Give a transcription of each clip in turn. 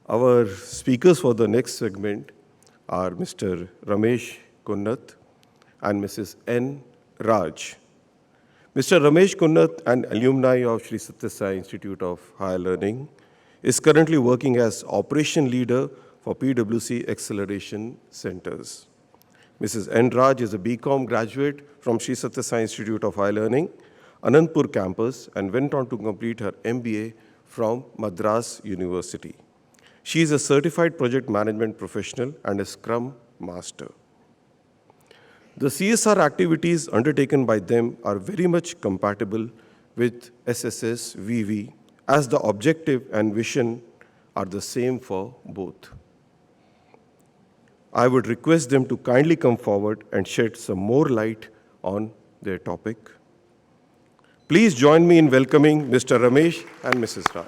Our speakers for the next segment are Mr. Ramesh Kunnath and Mrs. N. Raj. Mr. Ramesh Kunnath, an alumni of Sri Sathya Sai Institute of Higher Learning, is currently working as Operation Leader for PwC Acceleration Centers. Mrs. N. Raj is a BCom graduate from Sri Sathya Sai Institute of Higher Learning, Anandpur campus, and went on to complete her MBA from Madras University. She is a certified project management professional and a Scrum Master. The CSR activities undertaken by them are very much compatible with SSSVV, as the objective and vision are the same for both. I would request them to kindly come forward and shed some more light on their topic. Please join me in welcoming Mr. Ramesh and Mrs. Raj.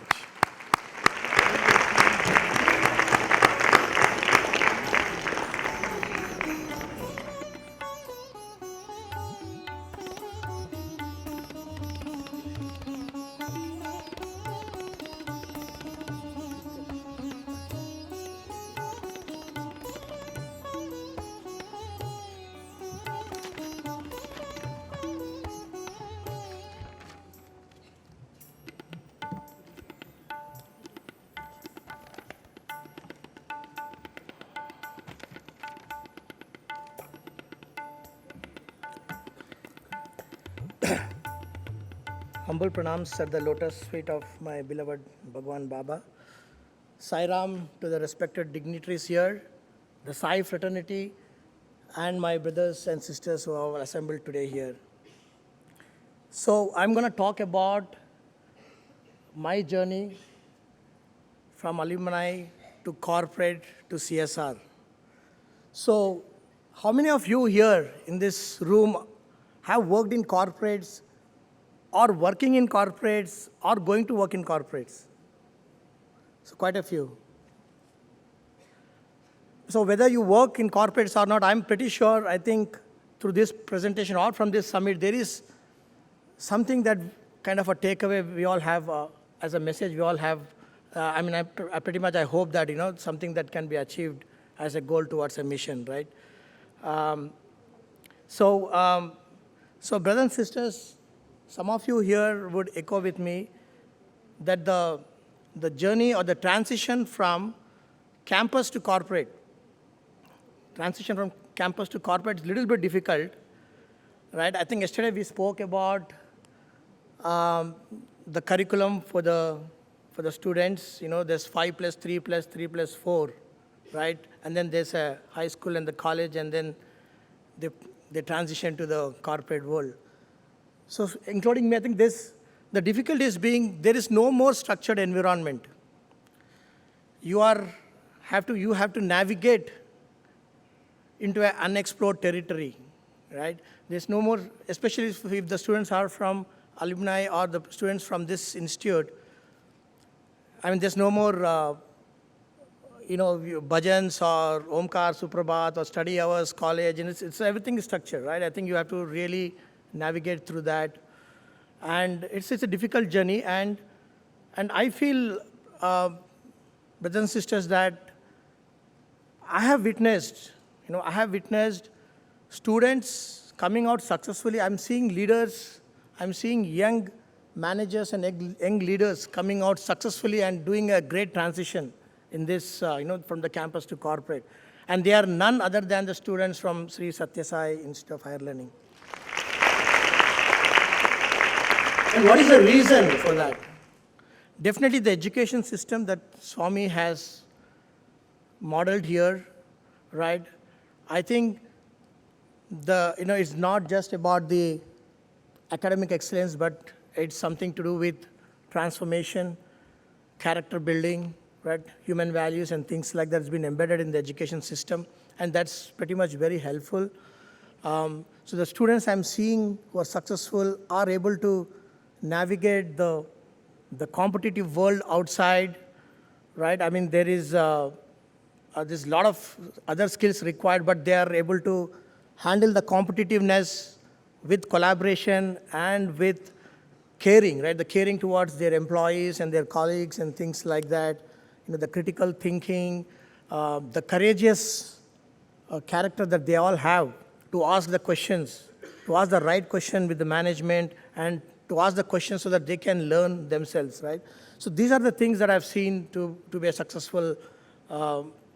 Humble pranams at the lotus feet of my beloved Bhagwan Baba. Sai Ram to the respected dignitaries here, the Sai fraternity, and my brothers and sisters who are assembled today here. So I'm going to talk about my journey from alumni to corporate to CSR. So how many of you here in this room have worked in corporates, or working in corporates, or going to work in corporates? So quite a few. So whether you work in corporates or not, I'm pretty sure, I think through this presentation or from this summit, there is something that kind of a takeaway we all have as a message we all have. I pretty much, I hope that, something that can be achieved as a goal towards a mission, right? So brothers and sisters, some of you here would echo with me that the journey or the transition from campus to corporate, is a little bit difficult, right? I think yesterday we spoke about the curriculum for the students. There's 5 plus 3 plus 3 plus 4, right? And then there's a high school and the college, and then they transition to the corporate world. So including me, I think the difficulty is there is no more structured environment. You have to navigate into an unexplored territory, right? There's no more, especially if the students are from alumni or the students from this institute. There's no more, bhajans or Omkar, Suprabhat or study hours, college, and it's everything is structured, right? I think you have to really navigate through that, and it's a difficult journey. And I feel, brothers and sisters, that I have witnessed students coming out successfully. I'm seeing leaders, I'm seeing young managers and young leaders coming out successfully and doing a great transition in this, from the campus to corporate. And they are none other than the students from Sri Sathya Sai Institute of Higher Learning. And what is the reason for that? Definitely the education system that Swami has modeled here, right? I think it's not just about the academic excellence, but it's something to do with transformation, character building, right? Human values and things like that has been embedded in the education system, and that's pretty much very helpful. So the students I'm seeing who are successful are able to navigate the competitive world outside, right? There is there's a lot of other skills required, but they are able to handle the competitiveness with collaboration and with caring, right? The caring towards their employees and their colleagues and things like that the critical thinking, the courageous character that they all have to ask the questions, to ask the right question with the management, and to ask the questions so that they can learn themselves, right? So these are the things that I've seen to be a successful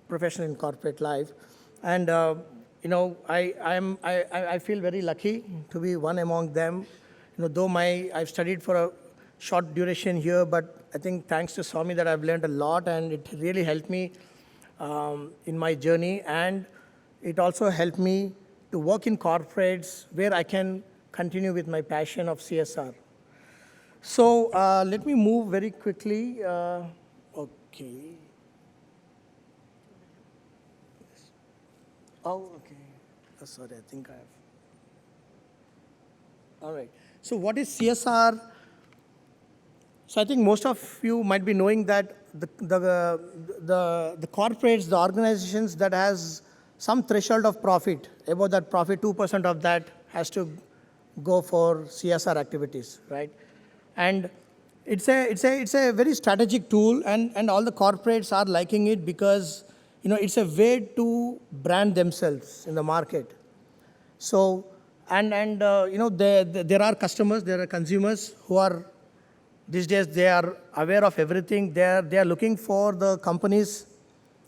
professional in corporate life. And I feel very lucky to be one among them. Though I've studied for a short duration here, but I think thanks to Swami that I've learned a lot, and it really helped me in my journey. And it also helped me to work in corporates where I can continue with my passion of CSR. So let me move very quickly. Okay. Oh, okay. Oh, sorry, I think I have. All right. So what is CSR? So I think most of you might be knowing that the corporates, the organizations that has some threshold of profit, above that profit, 2% of that has to go for CSR activities, right? And it's a very strategic tool, and all the corporates are liking it because it's a way to brand themselves in the market. So there are customers, there are consumers who are these days they are aware of everything. They are looking for the companies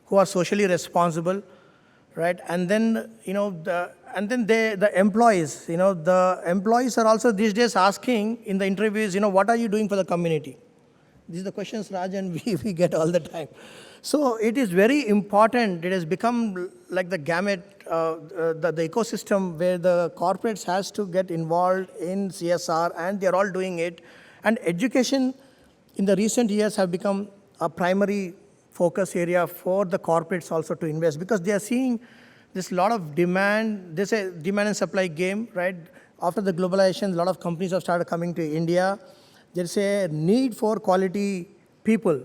who are socially responsible, right? And then the employees, the employees are also these days asking in the interviews, what are you doing for the community? These are the questions, Raj, and we get all the time. So it is very important. It has become like the gamut, the ecosystem where the corporates has to get involved in CSR, and they're all doing it. And education in the recent years have become a primary focus area for the corporates also to invest, because they are seeing this lot of demand. There's a demand and supply game, right? After the globalization, a lot of companies have started coming to India. There's a need for quality people.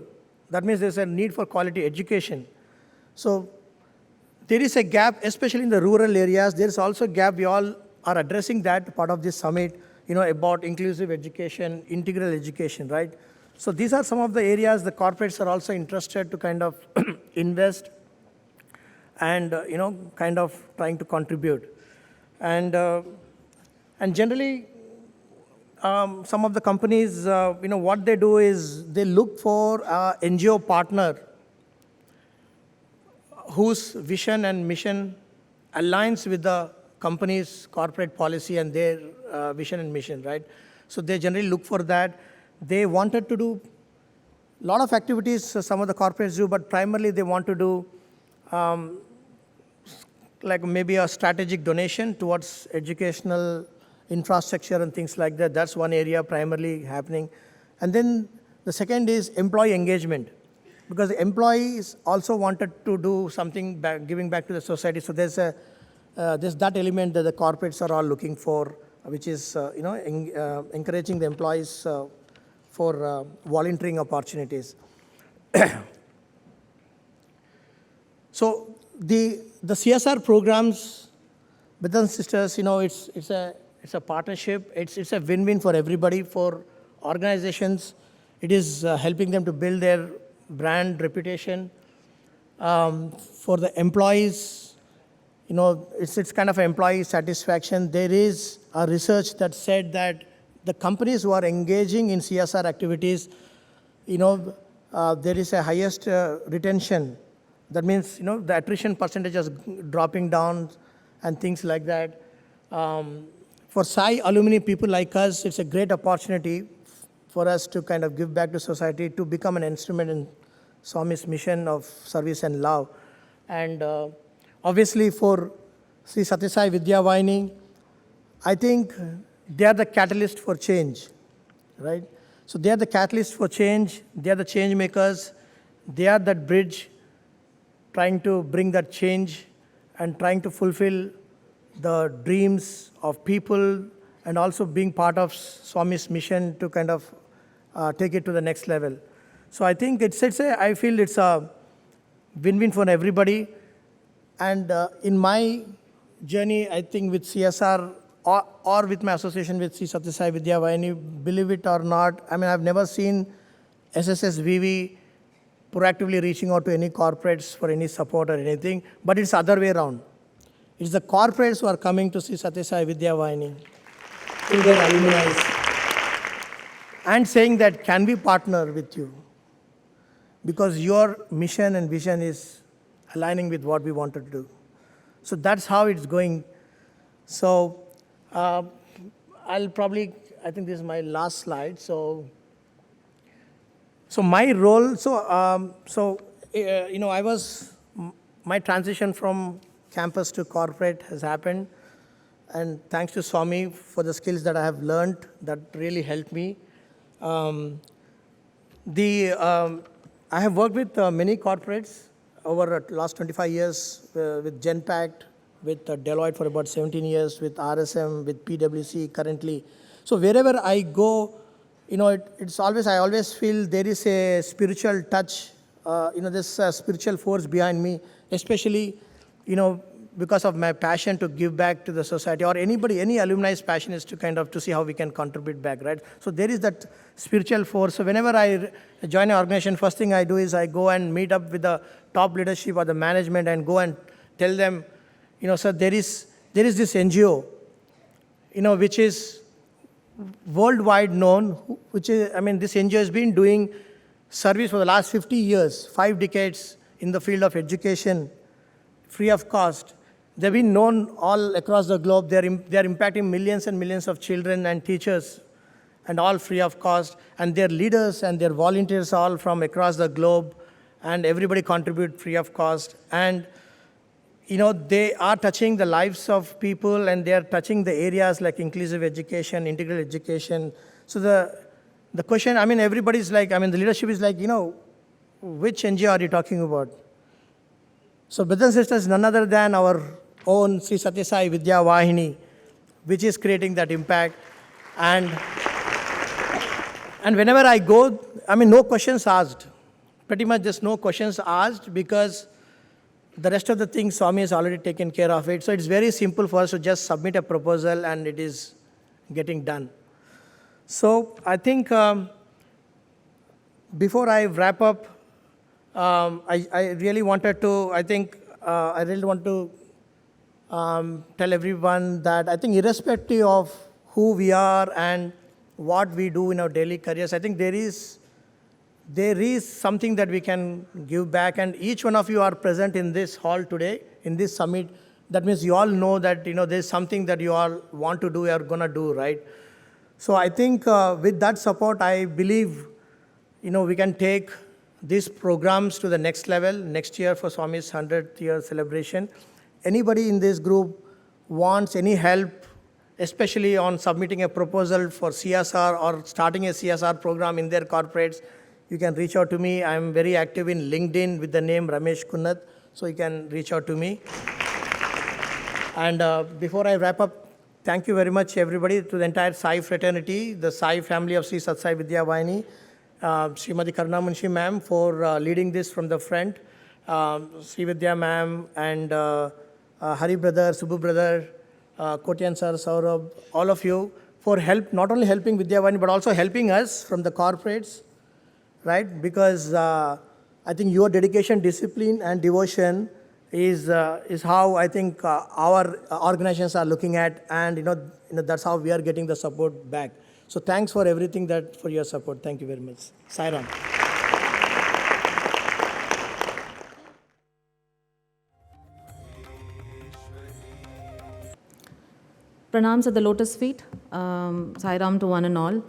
That means there's a need for quality education. So there is a gap, especially in the rural areas. There is also a gap. We all are addressing that part of this summit, about inclusive education, integral education, right? So these are some of the areas the corporates are also interested to kind of invest and, kind of trying to contribute. And generally, some of the companies, what they do is they look for an NGO partner whose vision and mission aligns with the company's corporate policy and their vision and mission, right? So they generally look for that. They wanted to do a lot of activities some of the corporates do, but primarily they want to do like maybe a strategic donation towards educational infrastructure and things like that. That's one area primarily happening. And then the second is employee engagement, because the employees also wanted to do something back, giving back to the society. So there's that element that the corporates are all looking for, which is encouraging the employees for volunteering opportunities. So the CSR programs, brothers and sisters, it's a partnership. It's a win-win for everybody. For organizations, it is helping them to build their brand reputation. For the employees, it's kind of employee satisfaction. There is a research that said that the companies who are engaging in CSR activities, there is a highest retention. That means, the attrition percentage is dropping down and things like that. For Sai alumni, people like us, it's a great opportunity for us to kind of give back to society, to become an instrument in Swami's mission of service and love. And obviously for Sri Sathya Sai Vidya Vahini, I think they are the catalyst for change, right? So they are the catalyst for change. They are the change makers. They are that bridge trying to bring that change and trying to fulfill the dreams of people, and also being part of Swami's mission to kind of take it to the next level. So I think I feel it's a win-win for everybody. And in my journey, I think with CSR or with my association with Sri Sathya Sai Vidya Vahini, believe it or not, I've never seen SSSVV proactively reaching out to any corporates for any support or anything, but it's the other way around. It's the corporates who are coming to see Satyasai Vidya Vahini in their alumni and saying that, can we partner with you? Because your mission and vision is aligning with what we wanted to do. So that's how it's going. So I'll probably, I think this is my last slide. So my role, I was, my transition from campus to corporate has happened. And thanks to Swami for the skills that I have learned that really helped me. I have worked with many corporates over the last 25 years with Genpact, with Deloitte for about 17 years, with RSM, with PwC currently. So wherever I go, it's always, I always feel there is a spiritual touch, there's a spiritual force behind me, especially, because of my passion to give back to the society, or anybody, any alumni's passion is to kind of to see how we can contribute back, right? So there is that spiritual force. So whenever I join an organization, first thing I do is I go and meet up with the top leadership or the management and go and tell them, sir, there is this NGO, which is worldwide known, which is, this NGO has been doing service for the last 50 years, 5 decades in the field of education, free of cost. They've been known all across the globe. They're impacting millions and millions of children and teachers, and all free of cost. And their leaders and their volunteers all from across the globe, and everybody contribute free of cost. And they are touching the lives of people, and they are touching the areas like inclusive education, integral education. So the question, everybody's like, the leadership is like, which NGO are you talking about? So brothers and sisters, none other than our own Sri Satyasai Vidya Vahini, which is creating that impact. And whenever I go, no questions asked. Pretty much there's no questions asked, because the rest of the things Swami has already taken care of it. So it's very simple for us to just submit a proposal and it is getting done. So I think before I wrap up, I really wanted to, I really want to tell everyone that I think irrespective of who we are and what we do in our daily careers, I think there is something that we can give back. And each one of you are present in this hall today, in this summit. That means you all know that, there's something that you all want to do, you are going to do, right? So I think with that support, I believe, we can take these programs to the next level next year for Swami's 100th year celebration. Anybody in this group wants any help, especially on submitting a proposal for CSR or starting a CSR program in their corporates, you can reach out to me. I'm very active in LinkedIn with the name Ramesh Kunnath, so you can reach out to me. And before I wrap up, thank you very much, everybody, to the entire Sai fraternity, the Sai family of Sri Satyasai Vidya Vahini, Srimati Karuna Munshi ma'am for leading this from the front, Sri Vidya ma'am, and Hari brother, Subbu brother, Kotian sir, Saurabh, all of you for help, not only helping Vidya Vahini, but also helping us from the corporates, right? Because I think your dedication, discipline, and devotion is how I think our organizations are looking at, and that's how we are getting the support back. So thanks for everything for your support. Thank you very much. Sai Ram. Pranams at the lotus feet. Sai Ram to one and all.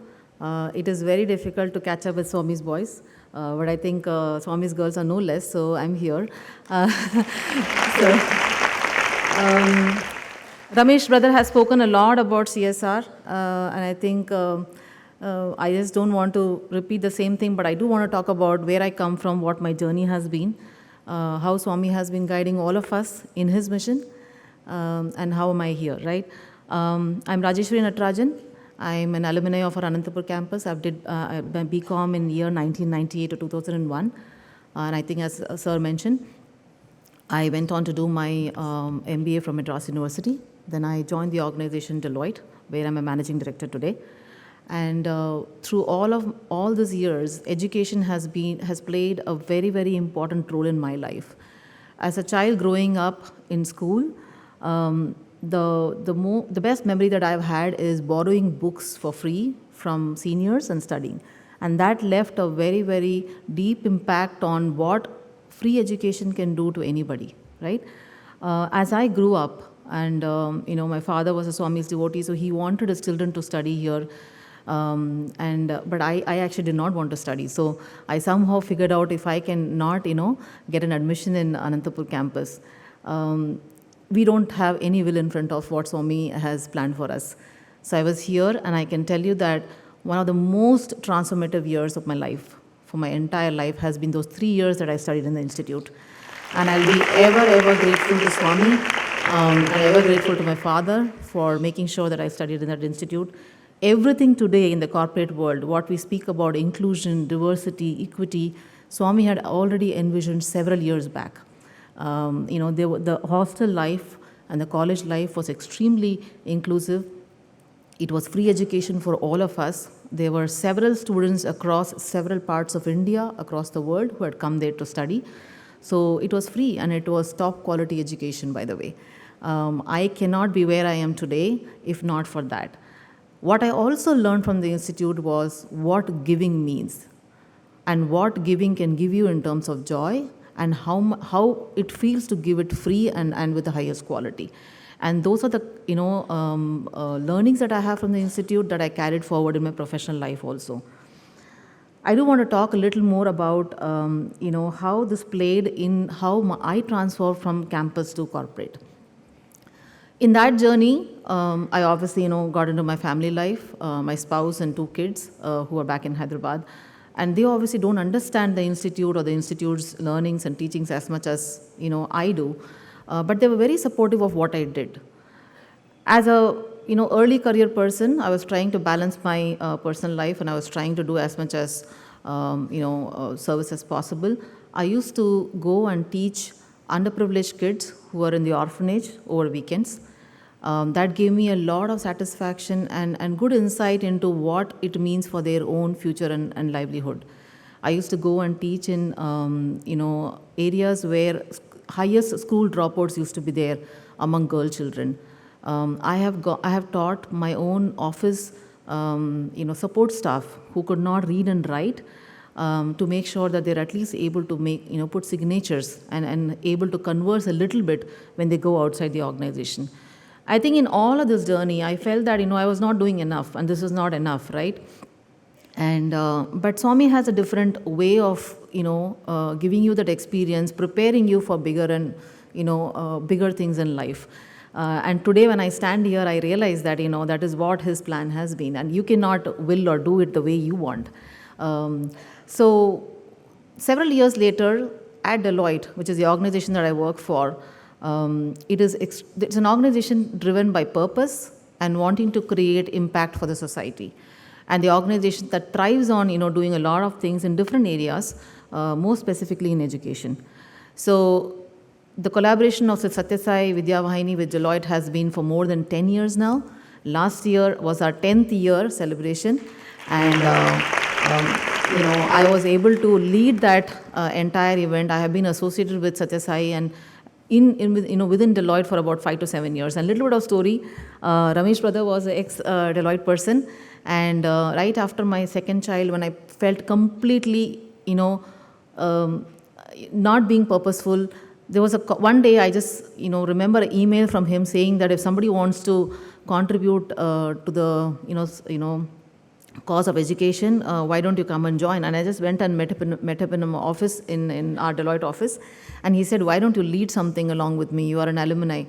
It is very difficult to catch up with Swami's boys, but I think Swami's girls are no less, so I'm here. Ramesh brother has spoken a lot about CSR, and I think I just don't want to repeat the same thing, but I do want to talk about where I come from, what my journey has been, how Swami has been guiding all of us in his mission, and how am I here, right? I'm Rajeshwari Natarajan. I'm an alumni of our Anantapur campus. I did my BCom in year 1998 to 2001, and I think as sir mentioned, I went on to do my MBA from Madras University. Then I joined the organization Deloitte, where I'm a managing director today. And through all these years, education has played a very, very important role in my life. As a child growing up in school, the best memory that I've had is borrowing books for free from seniors and studying. And that left a very, very deep impact on what free education can do to anybody, right? As I grew up, and my father was a Swami's devotee, so he wanted his children to study here. But I actually did not want to study. So I somehow figured out if I can not, get an admission in Anantapur campus. We don't have any will in front of what Swami has planned for us. So I was here, and I can tell you that one of the most transformative years of my life, for my entire life, has been those 3 years that I studied in the institute. And I'll be ever, ever grateful to Swami, and ever grateful to my father for making sure that I studied in that institute. Everything today in the corporate world, what we speak about inclusion, diversity, equity, Swami had already envisioned several years back. The hostel life and the college life was extremely inclusive. It was free education for all of us. There were several students across several parts of India, across the world, who had come there to study. So it was free, and it was top quality education, by the way. I cannot be where I am today if not for that. What I also learned from the institute was what giving means, and what giving can give you in terms of joy, and how it feels to give it free and with the highest quality. And those are the learnings that I have from the institute that I carried forward in my professional life also. I do want to talk a little more about how this played in how I transferred from campus to corporate. In that journey, I obviously got into my family life, my spouse and 2 kids who are back in Hyderabad. And they obviously don't understand the institute or the institute's learnings and teachings as much as I do. But they were very supportive of what I did. As a early career person, I was trying to balance my personal life, and I was trying to do as much as service as possible. I used to go and teach underprivileged kids who were in the orphanage over weekends. That gave me a lot of satisfaction and good insight into what it means for their own future and livelihood. I used to go and teach in areas where highest school dropouts used to be there among girl children. I have taught my own office support staff who could not read and write, to make sure that they're at least able to put signatures and able to converse a little bit when they go outside the organization. I think in all of this journey, I felt that I was not doing enough, and this is not enough, right? And but Swami has a different way of giving you that experience, preparing you for bigger and bigger things in life. And today, when I stand here, I realize that that is what his plan has been, and you cannot will or do it the way you want. So, several years later, at Deloitte, which is the organization that I work for, it's an organization driven by purpose and wanting to create impact for the society. And the organization that thrives on doing a lot of things in different areas, more specifically in education. So the collaboration of Satya Sai Vidya Vahini with Deloitte has been for more than 10 years now. Last year was our 10th year celebration, and I was able to lead that entire event. I have been associated with Satya Sai and within Deloitte for about 5 to 7 years. And a little bit of story, Ramesh brother was an ex-Deloitte person, and right after my second child, when I felt completely, not being purposeful, there was one day I just, remember an email from him saying that if somebody wants to contribute to the, cause of education, why don't you come and join? And I just went and met up in an office, in our Deloitte office, and he said, why don't you lead something along with me? You are an alumni.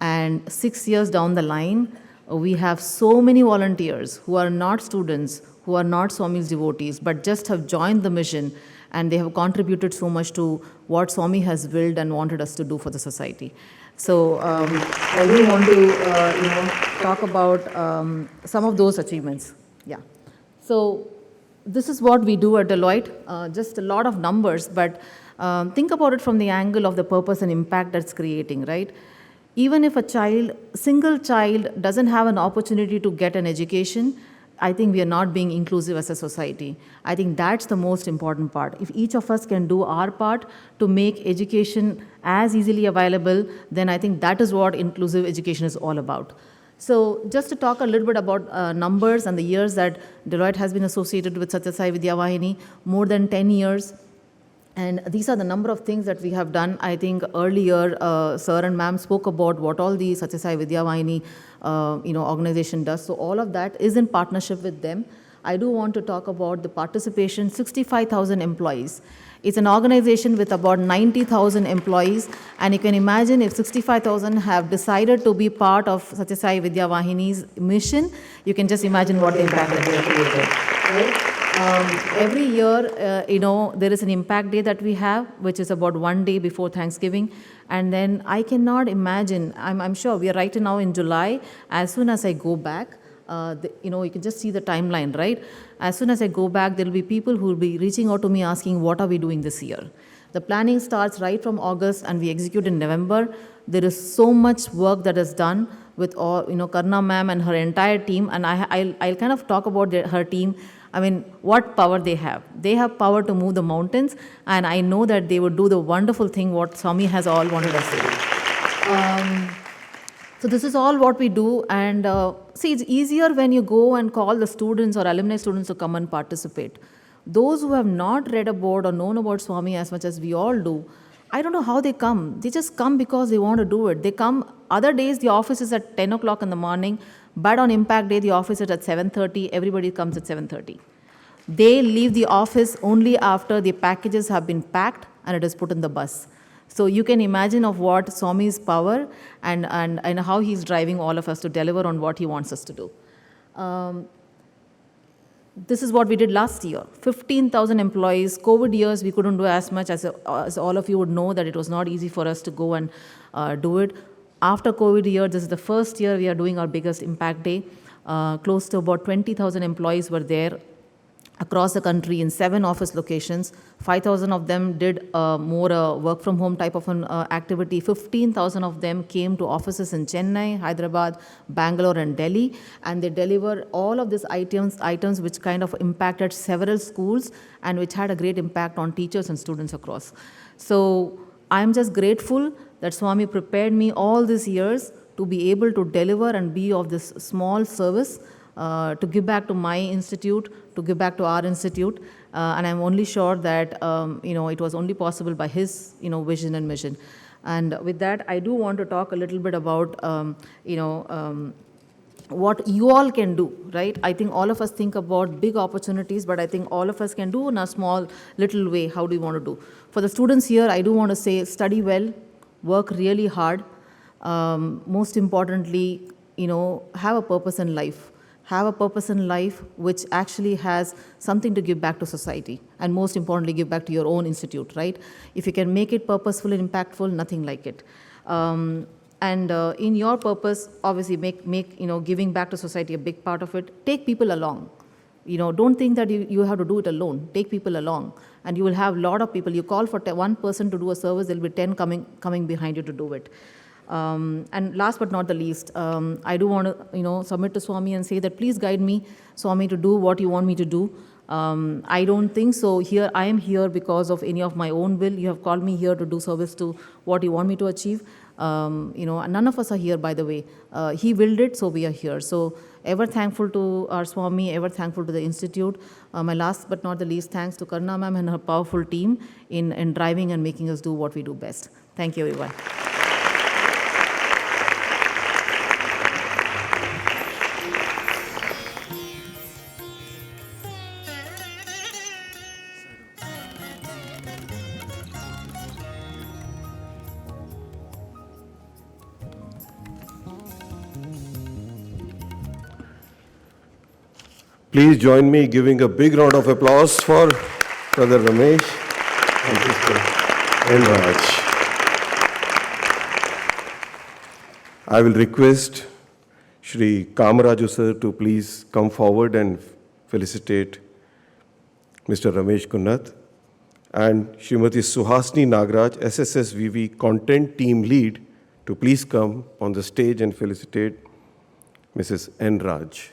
And 6 years down the line, we have so many volunteers who are not students, who are not Swami's devotees, but just have joined the mission, and they have contributed so much to what Swami has willed and wanted us to do for the society. So I really want to talk about some of those achievements. Yeah. So this is what we do at Deloitte, just a lot of numbers, but think about it from the angle of the purpose and impact that's creating, right? Even if a single child doesn't have an opportunity to get an education, I think we are not being inclusive as a society. I think that's the most important part. If each of us can do our part to make education as easily available, then I think that is what inclusive education is all about. So just to talk a little bit about numbers and the years that Deloitte has been associated with Satya Sai Vidya Vahini, more than 10 years. And these are the number of things that we have done. I think earlier, sir and ma'am spoke about what all the Satya Sai Vidya Vahini organization does. So all of that is in partnership with them. I do want to talk about the participation, 65,000 employees. It's an organization with about 90,000 employees. And you can imagine if 65,000 have decided to be part of Satya Sai Vidya Vahini's mission, you can just imagine what the impact that they have created. Right? Every year, there is an impact day that we have, which is about one day before Thanksgiving. And then I cannot imagine, I'm sure we are right now in July. As soon as I go back, you can just see the timeline, right? As soon as I go back, there will be people who will be reaching out to me asking, what are we doing this year? The planning starts right from August and we execute in November. There is so much work that is done with all, Karna ma'am and her entire team. And I'll kind of talk about her team. I mean, what power they have. They have power to move the mountains, and I know that they would do the wonderful thing what Swami has all wanted us to do. So this is all what we do, and see, it's easier when you go and call the students or alumni students to come and participate. Those who have not read about or known about Swami as much as we all do, I don't know how they come. They just come because they want to do it. They come, other days the office is at 10 o'clock in the morning, but on impact day the office is at 7:30, everybody comes at 7:30. They leave the office only after the packages have been packed and it is put in the bus. So you can imagine of what Swami's power and how he's driving all of us to deliver on what he wants us to do. This is what we did last year. 15,000 employees. COVID years, we couldn't do as much as all of you would know that it was not easy for us to go and do it. After COVID year, this is the first year we are doing our biggest impact day. Close to about 20,000 employees were there across the country in 7 office locations. 5,000 of them did more work from home type of an activity. 15,000 of them came to offices in Chennai, Hyderabad, Bangalore and Delhi, and they delivered all of these items which kind of impacted several schools and which had a great impact on teachers and students across. So I'm just grateful that Swami prepared me all these years to be able to deliver and be of this small service, to give back to my institute, to give back to our institute, and I'm only sure that it was only possible by his vision and mission. And with that, I do want to talk a little bit about what you all can do, right? I think all of us think about big opportunities, but I think all of us can do in a small little way. How do you want to do? For the students here, I do want to say study well, work really hard. Most importantly, have a purpose in life. Have a purpose in life which actually has something to give back to society, and most importantly, give back to your own institute, right? If you can make it purposeful and impactful, nothing like it. In your purpose, obviously make giving back to society a big part of it. Take people along. Don't think that you have to do it alone. Take people along, and you will have a lot of people. You call for one person to do a service, there will be 10 coming behind you to do it. And last but not the least, I do want to submit to Swami and say that please guide me, Swami, to do what you want me to do. I don't think so. Here I am here because of any of my own will. You have called me here to do service to what you want me to achieve. None of us are here, by the way. He willed it, so we are here. So ever thankful to our Swami, ever thankful to the Institute. My last but not the least, thanks to Karna ma'am and her powerful team in driving and making us do what we do best. Thank you, everyone. Please join me giving a big round of applause for Brother Ramesh and Sister Raj. I will request Shri Kamaraju sir to please come forward and felicitate Mr. Ramesh Kunnath, and Srimati Suhasini Nagraj, SSSVV Content Team Lead, to please come on the stage and felicitate Mrs. N. Raj.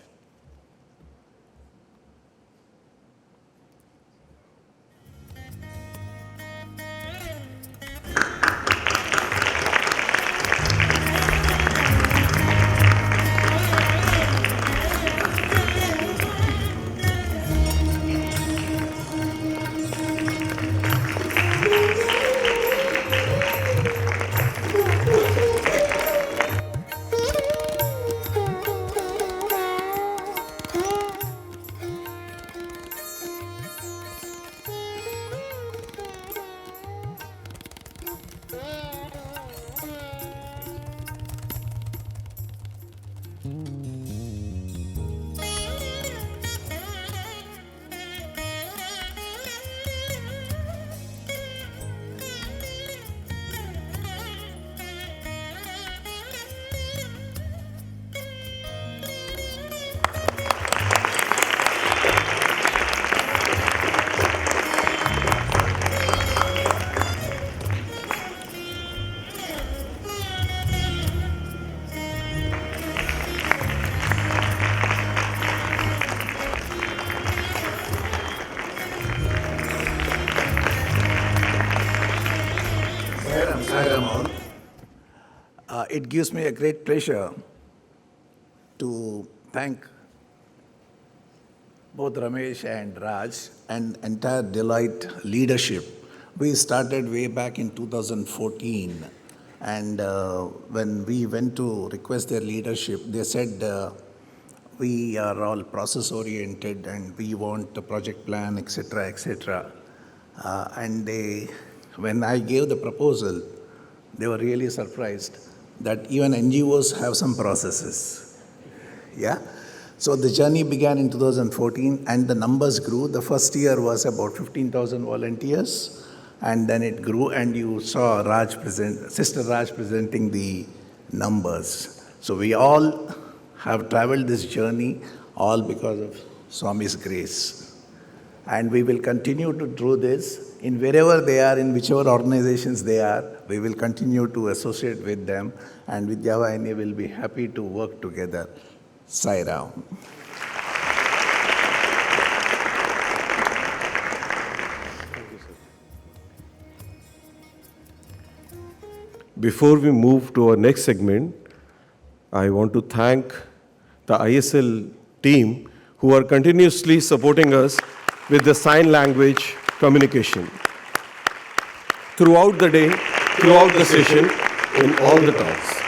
It gives me a great pleasure to thank both Ramesh and Raj and entire Deloitte leadership. We started way back in 2014, and when we went to request their leadership, they said, we are all process oriented and we want a project plan, etc., etc. When I gave the proposal, they were really surprised that even NGOs have some processes. Yeah? So the journey began in 2014 and the numbers grew. The first year was about 15,000 volunteers, and then it grew, and you saw Sister Raj presenting the numbers. So we all have traveled this journey all because of Swami's grace. And we will continue to do this in wherever they are, in whichever organizations they are. We will continue to associate with them, and with Java will be happy to work together. Sai Ram. Before we move to our next segment, I want to thank the ISL team who are continuously supporting us with the sign language communication throughout the day, throughout the session, in all the talks.